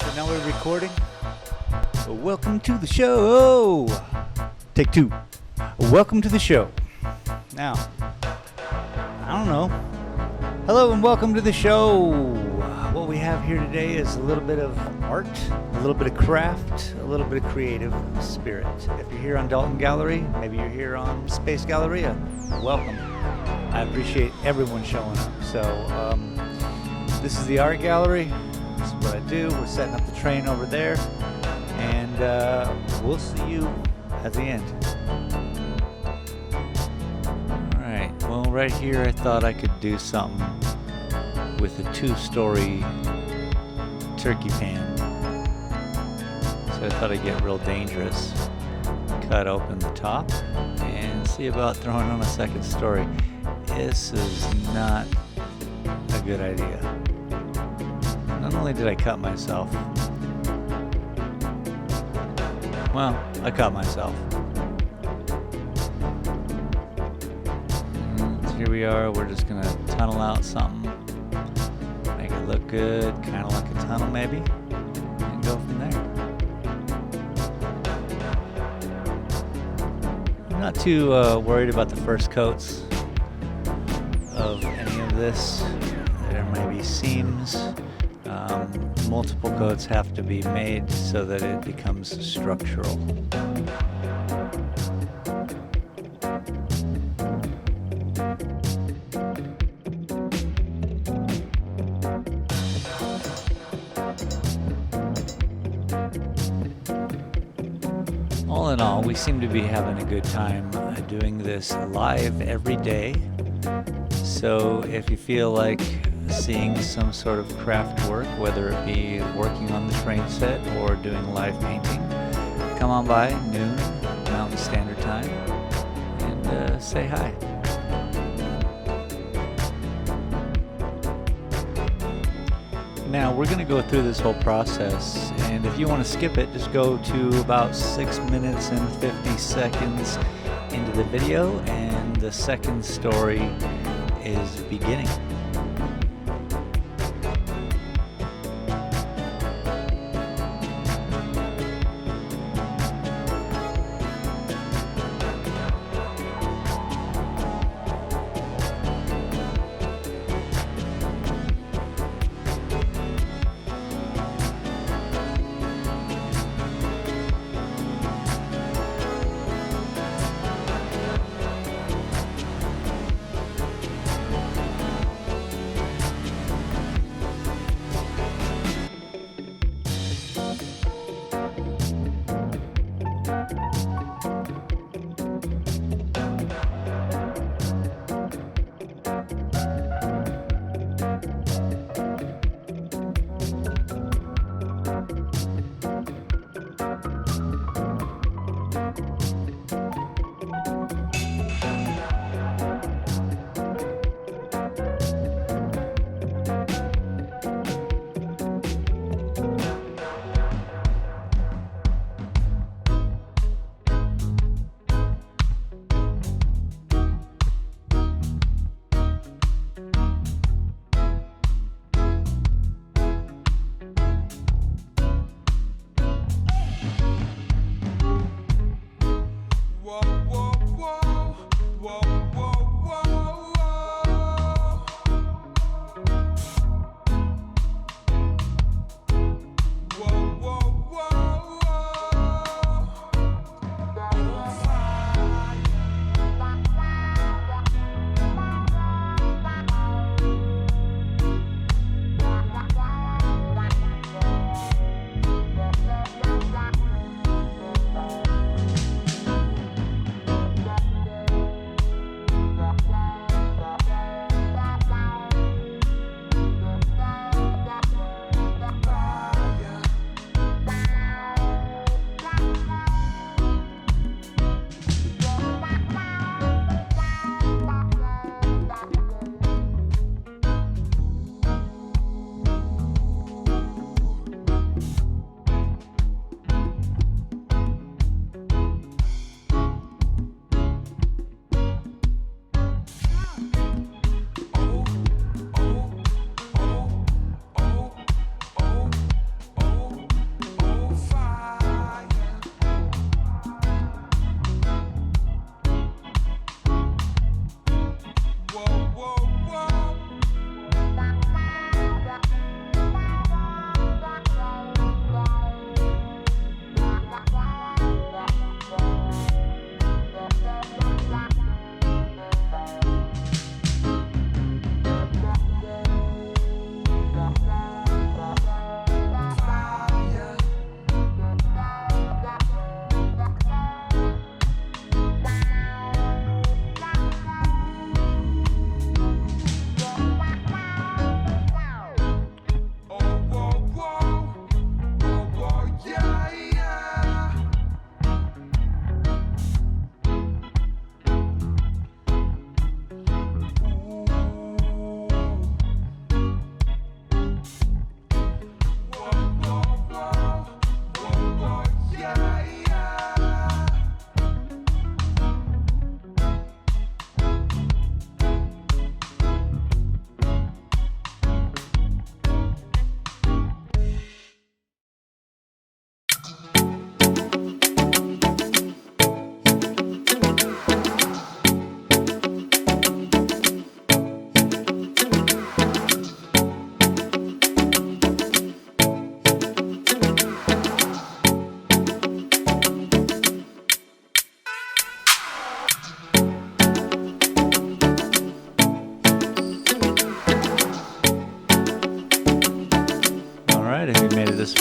So now we're recording. Well, welcome to the show. Take two. Welcome to the show. Now, I don't know. Hello and welcome to the show. What we have here today is a little bit of art, a little bit of craft, a little bit of creative spirit. If you're here on Dalton Gallery, maybe you're here on Space Galleria, welcome. I appreciate everyone showing up. So this is the art gallery. This is what I do. We're setting up the train over there, and we'll see you at the end. All right. Well, right here, I thought I could do something with a two-story turkey pan. So I thought I'd get real dangerous. Cut open the top and see about throwing on a second story. This is not a good idea. Not only did I cut myself, well, I cut myself. So here we are, we're just gonna tunnel out something, make it look good, kind of like a tunnel maybe, and go from there. I'm not too worried about the first coats of any of this. There may be seams. Multiple coats have to be made so that it becomes structural. All in all, we seem to be having a good time doing this live every day. So if you feel like seeing some sort of craft work, whether it be working on the train set or doing live painting, come on by noon Mountain Standard Time and say hi. Now we're going to go through this whole process, and if you want to skip it, just go to about 6 minutes and 50 seconds into the video, and the second story is beginning.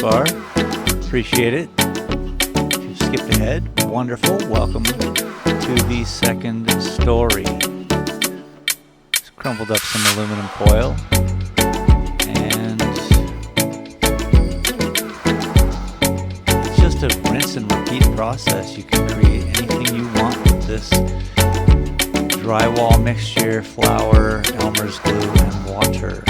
far. Appreciate it. If you skipped ahead, wonderful. Welcome to the second story. Just crumpled up some aluminum foil. And it's just a rinse and repeat process. You can create anything you want with this drywall mixture, flour, Elmer's glue, and water.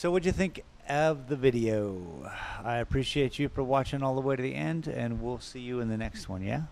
So what'd you think of the video? I appreciate you for watching all the way to the end, and we'll see you in the next one, yeah?